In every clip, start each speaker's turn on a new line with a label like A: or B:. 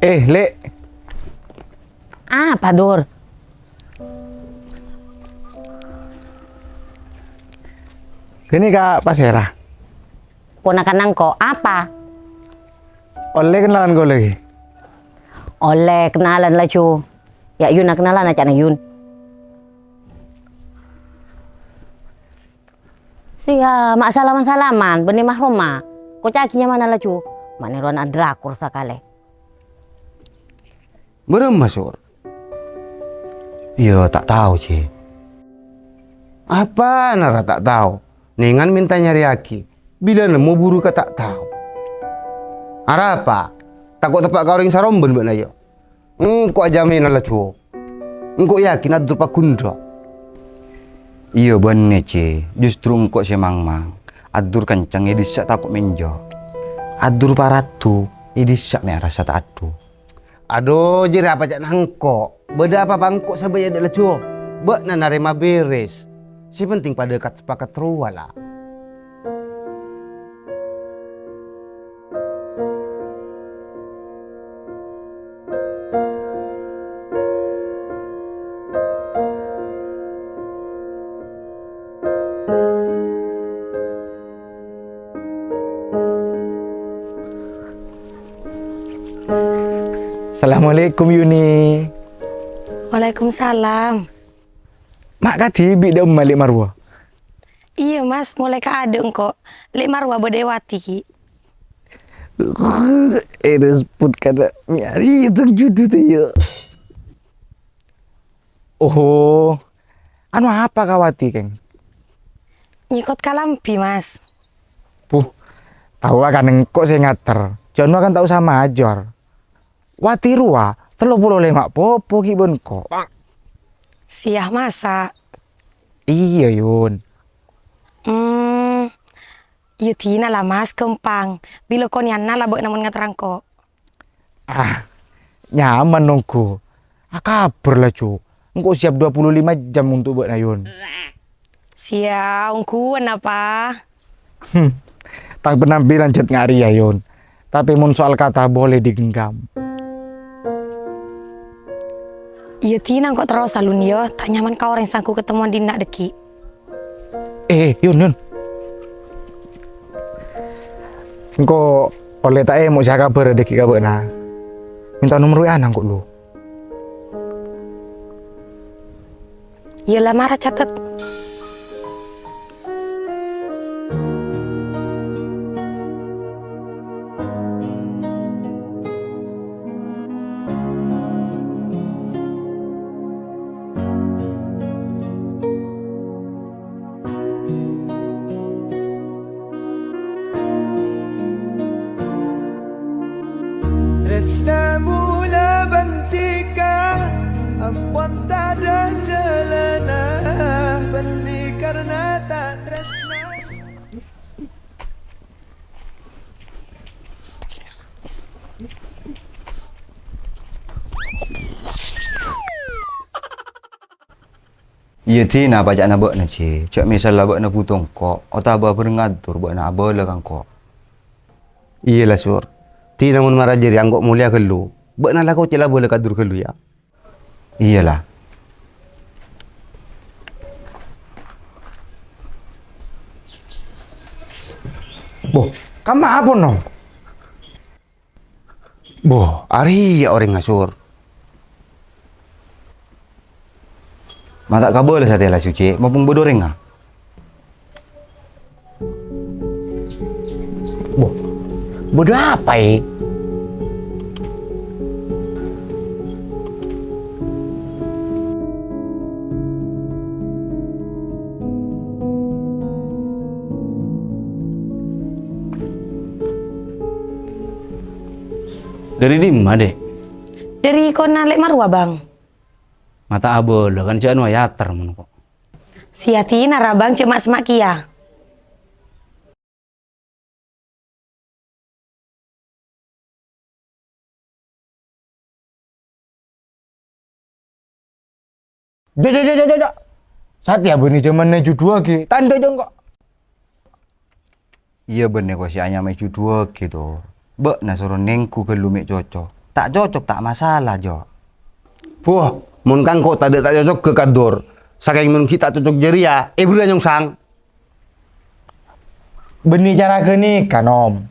A: Lek.
B: Apa, Dur?
A: Gini Kak Pasera.
B: Ponakan nangko, apa?
A: Oleh kenalan gue lagi.
B: Oleh kenalan lah cu. Ya Yun nak kenalan aja na Yun. Sia, mak salaman-salaman, benih mahroma. Kok cakinya mana lah cu? Mana ruan adrakur sakale.
C: Berem Masur.
D: Iya, tak tahu, Ci.
C: Apa nara tak tahu? Nengan minta nyari aki. Bila nemu buru ka tak tahu. Ara apa? Takut tepak kau ring saromben buat nayo. Engkau aja main ala cuo. Engkau yakin ada pak kundra.
D: Iya bener, Ci. Justru engkau si mang-mang. Adur kencang idisyak takut menjo. Adur paratu idisyak me rasa tak adu.
C: Aduh, jadi apa cak nangko? Beda apa bangkok sabaya adalah cuo. Bek na narema beres. Si penting pada kat sepakat ruwa lah.
A: Assalamualaikum Yuni.
E: Waalaikumsalam.
A: Mak kati bi dah malik marwah.
E: Iya mas, mulai ke adek engkau. Lek marwah bedewati ki.
A: Disebut kada miari itu judul tu ya. Oh, anu apa kawati keng?
E: Nyikot kalampi mas.
A: Puh, tahu kan engkau saya ngater. Jangan kan tahu sama ajor. Wati ruah 35 popo ki benko.
E: Siah masa.
A: Iya Yun.
E: Iya tina lah mas kempang. Bila kau nyana lah buat namun ngaterang kok.
A: Ah, nyaman nunggu. Kabar lah cu. Engkau siap 25 jam untuk buat Yun.
E: Siah, ungkuan apa?
A: Tang penampilan jet ngari ya Yun. Tapi mun soal kata boleh digenggam.
E: Iya tina kok terus alun yo. Tak nyaman kau orang sangku ketemuan di nak deki.
A: Yun. Engkau oleh tak mau siapa kabar deki kabar na. Minta nomor WA nang kok lu.
E: Iya lah marah catat.
F: Tresna mula bentika ampun tak ada celana benih karena tak tresna.
D: Iya, Tina pajak na buat na, Ci. Cak misal lah buat na putong kok. Ota abah berengatur buat na abah lah kan kok.
C: Iya lah sur. Ti namun marah jadi anggok mulia ke lu. Bek na lah kau celah boleh kadur ke lu ya.
D: Iyalah.
A: Boh, kamu apa no?
C: Boh, ari ya orang ngasur.
D: Mata kabel lah lah suci. Maupun bodoreng ah.
A: Boh, bodoh apa
G: Dari dimana dek?
E: Dari kona lek marwah bang.
G: Mata abol kan cak anu ayater mun kok.
E: Siah tina rabang cuma semak kia.
A: Jajak. Saat ya bini zaman neju dua ki. Tanda jong kok.
D: Iya bener kok si Anya maju dua gitu. Bek na suruh nengku ke lumek cocok. Tak cocok tak masalah, Jo.
C: Wah, mun kan kok tak cocok ke kador. Saking mun kita cocok jeria, beri nyong sang.
A: Beni cara gini kan om.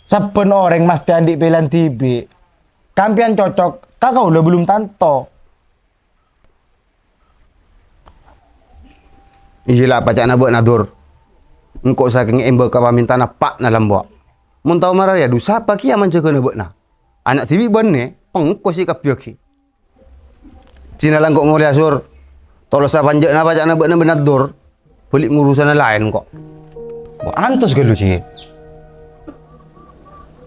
A: Saben orang mesti andik pilihan tibi. Kampian cocok, kakak udah belum tanto.
C: Iyalah pacak na buat nadur. Engkau saking ember ka pamintana pak na lambok. Mun tau marah ya dosa apa ki aman jaga na buat na. Anak tibi benne pengko si kapioki. Cina lang kok ngori asur. Tolong sa panjak na pacak na buat na benadur. Balik ngurusan na lain kok.
D: Wah, antos ke lu, Ci?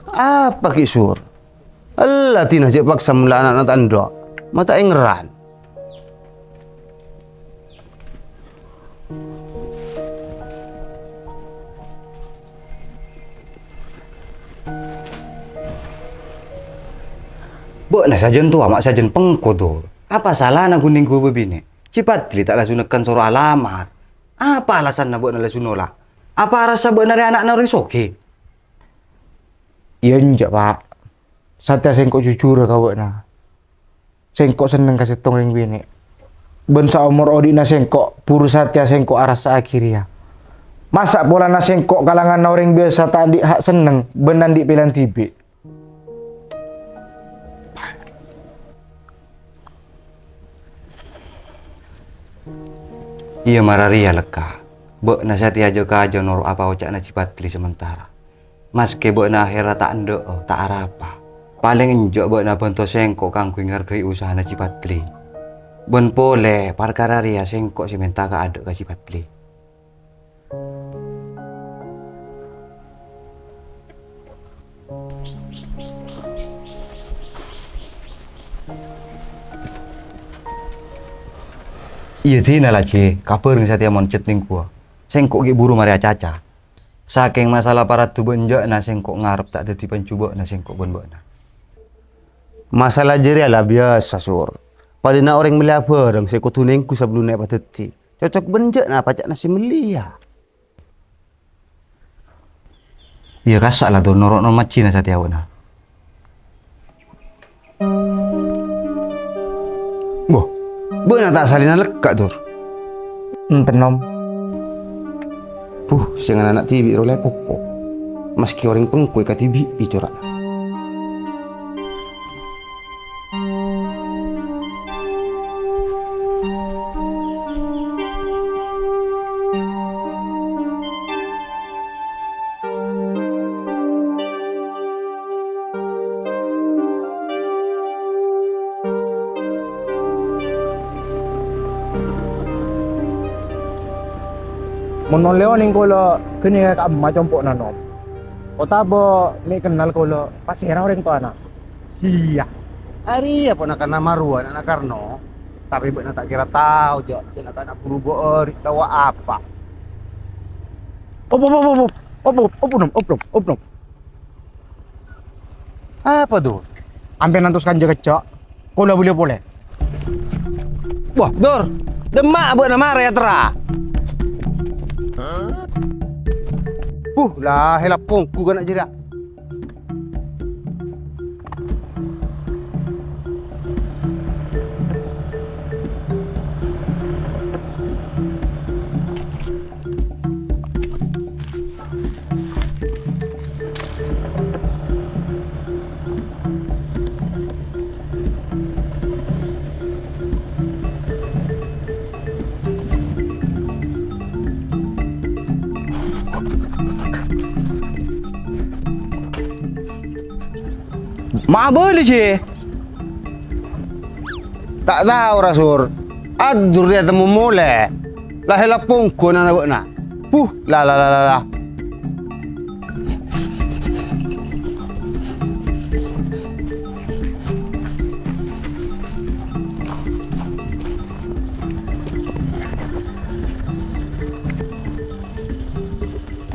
C: Apa ki sur? Allah tina je paksa mula anak tanda. Mata engeran.
D: Bok nah sajen tua, mak sajen pengko tuh. Apa salah nak kuning gue begini? Cipatli tak langsung nekan suruh alamat. Apa alasan nak buat langsung nolak? Apa rasa buat dari anak nari soke?
A: Iya njak pak. Satya sengkok jujur kau na. Sengkok seneng kasih tongeng bini. Ben saumur odina sengkok puru Satya sengkok arasa akhirnya. Masa pola na sengkok kalangan orang biasa tadi hak seneng benan di pilihan tibi.
D: Iya mararia leka. Bok nasihati aja ke aja noro apa ocak na Cipatli sementara. Mas ke bok na akhirnya tak endo tak arapa. Paling enjok bok na bentuk sengkok kangku ngargai usaha na Cipatli. Ben pole perkara ria sengkok si menta ka aduk ka Cipatli. Iya tina lah Ci, kabar ng Satya mon chat ning gua. Sengkok ki buru Maria Caca. Saking masalah para tu benjak na sengkok ngarep tak dadi pencoba na sengkok bonbona.
C: Masalah jeria lah biasa sur. Pada na orang melia bareng seko tunengku sebelum naik pateti. Cocok benjak na pacak nasi melia.
D: Iya kasak lah tuh norok no maci na Satya na.
C: Boh, benar tak salina lekak tur.
A: Enten om.
C: Jangan anak tibi rolai popo. Meski orang pengkui ka tibi icorak.
A: Monon leo ning kolo kini ka macam pok nanom. Kota bo mi kenal kolo pasira orang tu anak.
C: Iya. Hari apa nak nama ruan anak Karno. Tapi benar tak kira tahu jo. Dia nak anak berubah tahu apa.
A: Op.
C: Apa tuh?
A: Ampe nantus kan jaga cok. Kolo boleh.
C: Wah, Dor. Demak buat nama raya tera. Lah helap pongku kan nak jerak.
D: Mak boleh Ci?
C: Tak tahu rasur. Adur dia temu mole. Lah helap pongku na nak na. Lah.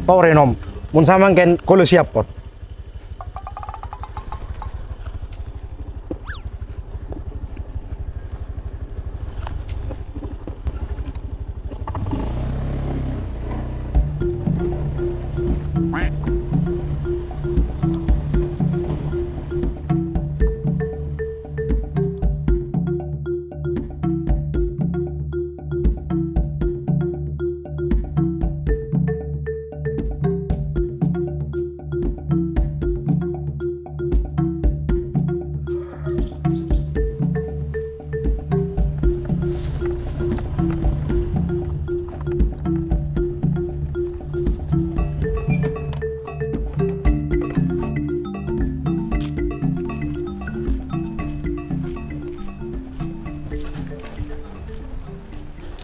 A: Tore nom. Mun samang ken kolo siap pot.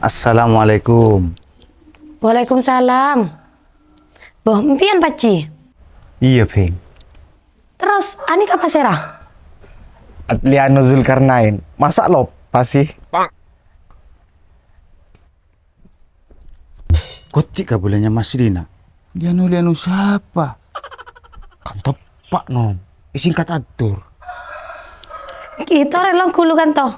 C: Assalamualaikum.
E: Waalaikumsalam. Boh, mpian paci.
C: Iya, Peng.
E: Terus, ani apa serah?
A: Atliano Zulkarnain. Masa lo pasti?
C: Kotik kabulanya Mas Rina. Lianu siapa?
A: Kan tepak nom. Singkat atur.
E: Kita relong kulu kan toh.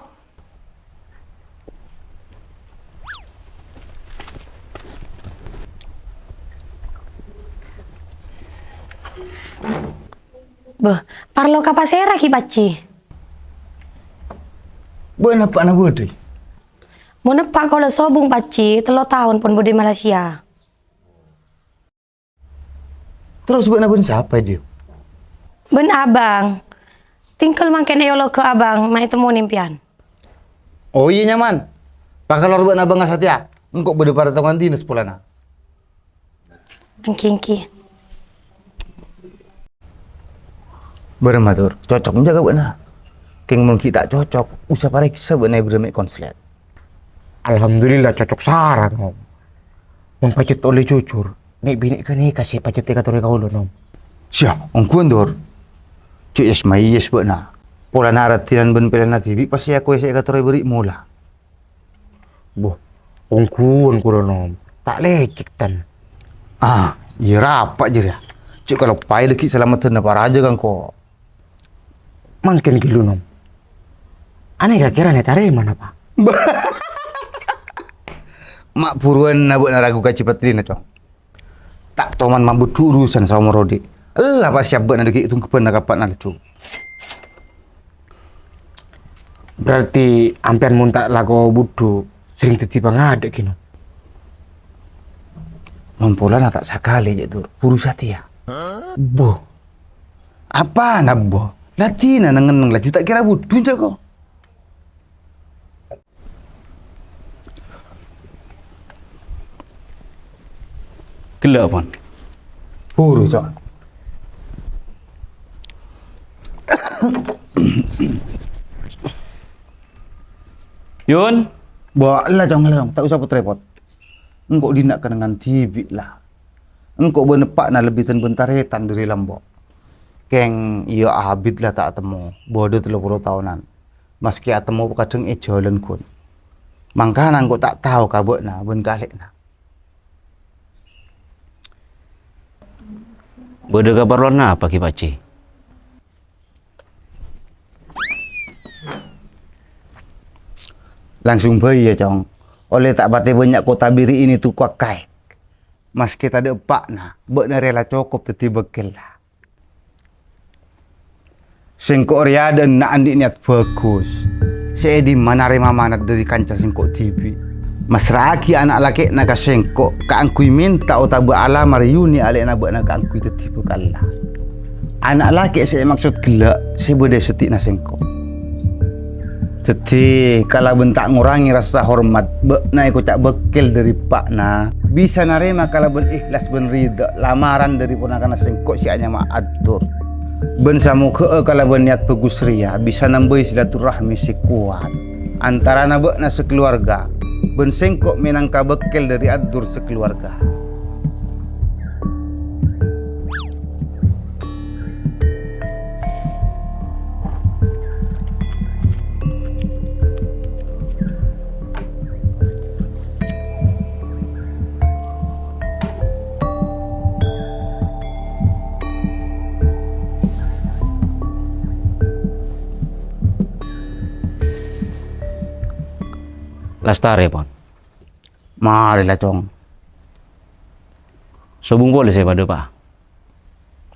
E: Boh, parlo kapasera ki paci.
C: Bukan apa anak bodi?
E: Mau nepak kalau sobung paci, 3 tahun pun budi Malaysia.
C: Terus bukan apa siapa dia?
E: Ben abang. Tinggal makan yolo ke abang, mai temu nimpian.
C: Oh iya nyaman. Pakal bukan abang nggak satya. Engkau berde pada tangan dinas pulana.
E: Angki.
C: Bermatur, cocok menjaga benar. Keng mungkin tak cocok, usah pariksa benar beremik konslet.
A: Alhamdulillah cocok saran nom. Mun pacet oleh cucur. Nek bini kan nih kasih pacet katore kau lo nom.
C: Siap, ongkuan dor. Cuk yes mai yes benar. Pola naratiran ben pelana TV pasti aku saya katore beri mula.
A: Boh, ongkuan kulo nom. Tak lecek tan.
C: Ah, iya rapat je ya. Cuk kalau pai leki selamatan apa raja kan kok.
A: Mangken gilu nom. Aneh gak kira nih tare mana pak?
C: Mak puruan nabuk naragu kaci patrina cong. Tak toman mabut urusan sama Rodi. Lah pas siap nak deki itu kepen nak kapan nak cu.
A: Berarti ampian mun tak lago budu sering tetiba ngadek kino.
C: Mempola nak tak sakali je tur. Purus hati ya.
A: Boh,
C: Apa nak boh? Latina nangen laju tak kira budu jago.
G: Gelak pon.
C: Puru cok.
G: Yun,
C: Bawa lah cong lang, tak usah repot. Engkau dinak dengan TV lah. Engkau benepak na lebih ten bentaretan dari lambok. Keng iya abid lah tak temu. Bodoh 30 tahunan. Meski atemu kadang jalan kun. Mangkana engkau tak tahu kabut na ben kalik na.
G: berde keperluan apa ki paci?
C: Langsung bayi ya cong. Oleh tak bate banyak kota biri ini tu kuakai. Meski tak ada pak na, na rela cukup teti bekil lah. Singkok riadan na andi niat bagus. Saya di mana rema manat dari kancah singkok TV. Mas Raki anak laki naga singkok kaangkui minta otabu alamar yuni alek na buat naga angkui teti bekal lah. Anak laki saya maksud gelak, saya boleh setik na singkok. Jadi kalau bentak ngurangi rasa hormat, na ikut cak bekil dari pak na bisa narema kalau ben ikhlas ben ridha lamaran dari ponakan singkok si hanya mak atur. Ben samu ke kalau ben niat bagus ria bisa nambah silaturahmi si kuat antara na na sekeluarga. Ben singkok minangka bekil dari atur sekeluarga.
G: Lastare pon.
C: Marilah cong.
G: Sobung boleh saya pada pak.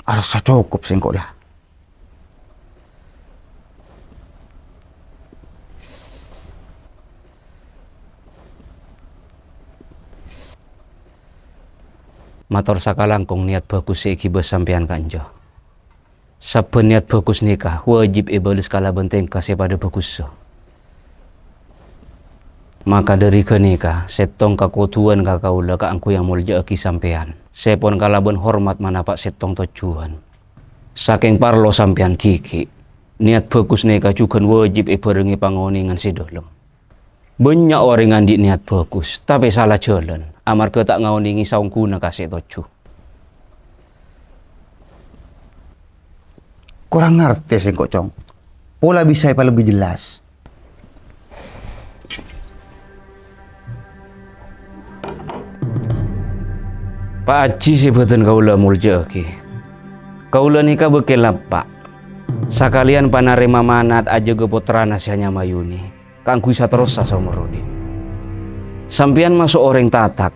C: Rasa cukup singkok lah.
G: Mator sakalangkong niat bagus seiki sampean kanjo. Saben niat bagus nikah wajib ibalis kala benteng kasih pada bagus so. Maka dari kenikah setong kakutuan kakaula ka angku yang mulja ki sampean. Sepon kalabon hormat manapak setong tujuan. Saking parlo sampean kiki. Niat bagus nikah juga wajib ibarengi pangoningan si dolem. Banyak orang ngandik niat bagus, tapi salah jalan. Amar ke tak ngawani ngisaung kuna kasih toju.
C: Kurang ngerti sengkok cong. Pola bisa apa lebih jelas.
G: Pak Haji sebutan kaula mulja ki. Kaula nikah bekelap pak. Sakalian panarema manat aja ke putra nasihatnya mayuni. Kangku isa terus sama Rodi. Sampian masuk orang tatak.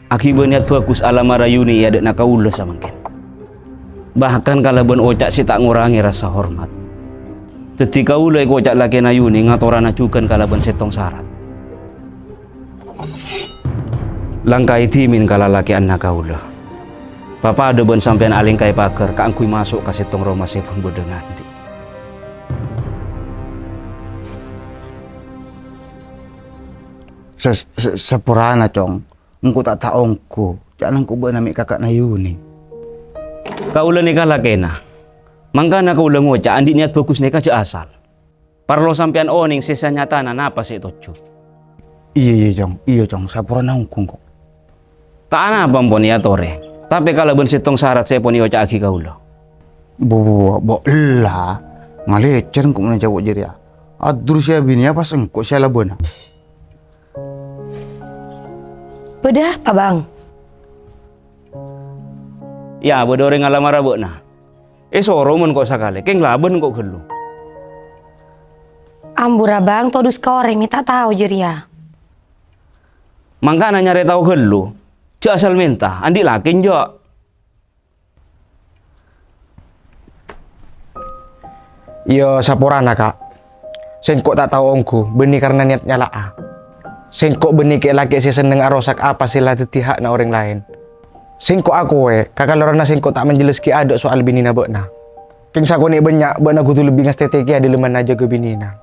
G: Akibat niat bagus ala marayuni ya dek kaula samangkin. Bahkan kalau ben ocak si tak ngurangi rasa hormat. Teti kaula iku ocak laki nayuni ngatoran ajukan kalau ben setong syarat. Langkai timin kala laki anak kaula. Papa ada ben sampean aling kai paker kaangkui masuk ka setong Roma sepun bedengan di.
C: Sepurana cong. Engko tak taongku. Jangan ku benami kakak Nayuni.
G: Kaula nikah lakena. Mangkana kaula ngocak andi niat bagus nikah je asal. Parlo sampean oning sisa nyatana napa sih tojo.
C: Iya cong. Sepurana ongku kok.
G: Tak ana pampon ya tore. Tapi kalau ben setong syarat saya poni ocak aki kaula.
C: Bo lah. Ngalecer ku mana jawab jadi ya. Adur siya bini apa sengkok siya labona.
E: Beda apa bang?
G: Ya bedore ngalamara beuna. Soro men kok sakale, keng laben kok gelu.
E: Ambura bang, todus ka orang minta tahu jeria.
G: Mangkana nyari tahu gelu. Cak asal minta, andi lakin jo.
A: Yo sapurana kak. Sengkok tak tahu ongku, beni karena niatnya lah. Sengkok beni ke laki si seneng arosak apa sila tetihak na orang lain. Sengkok aku kakak lorana sengkok tak menjeleski ada soal binina bekna. King sakoni banyak bekna kutu lebih ngasteteki ada leman aja ke binina.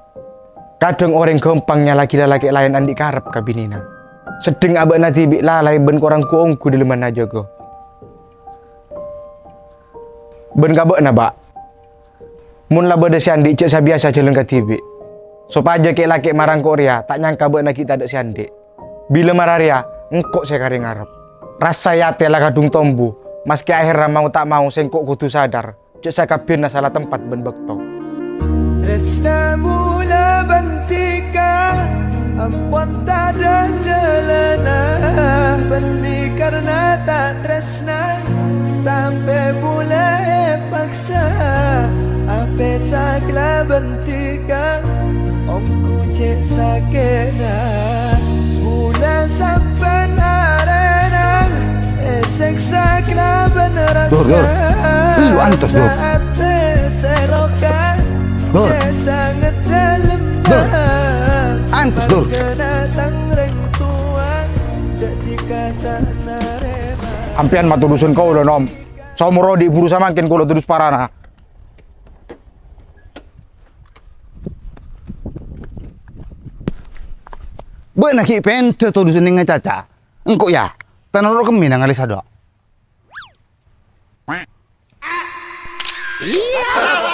A: Kadang orang gampangnya laki-laki lain andi karep ke binina. Sedeng abak nanti bik lalai ben korang kuongku di leman aja go. Ben kabak na bak. Mun lah beda siandik cek saya biasa jalan ke tibi. Sopaja ke laki marang Korea tak nyangka bak na kita ada siandik. Bila mararia engkok saya kari ngarep. Rasa yate lah kadung tombu. Meski akhirnya mau tak mau sengkok kutu sadar. Cek saya kabirna salah tempat ben bekto.
F: Tresna mula bantika ampun tak ada celana benih karena tak tresna sampai mulai paksa apa sakla bantika omku cek sakena mula sampai arena esek sakla benerasa
C: Lu antos Dor.
F: serokan
C: Dor.
F: sangat dalam
C: Antus Dor.
A: Ampian matu dusun kau udah nom. Somoro di buru samakin kulo terus parana.
C: Benak ki pente to dusun dengan caca. Engkau ya. Tanah ro kemi nang alis ado.
B: Iya.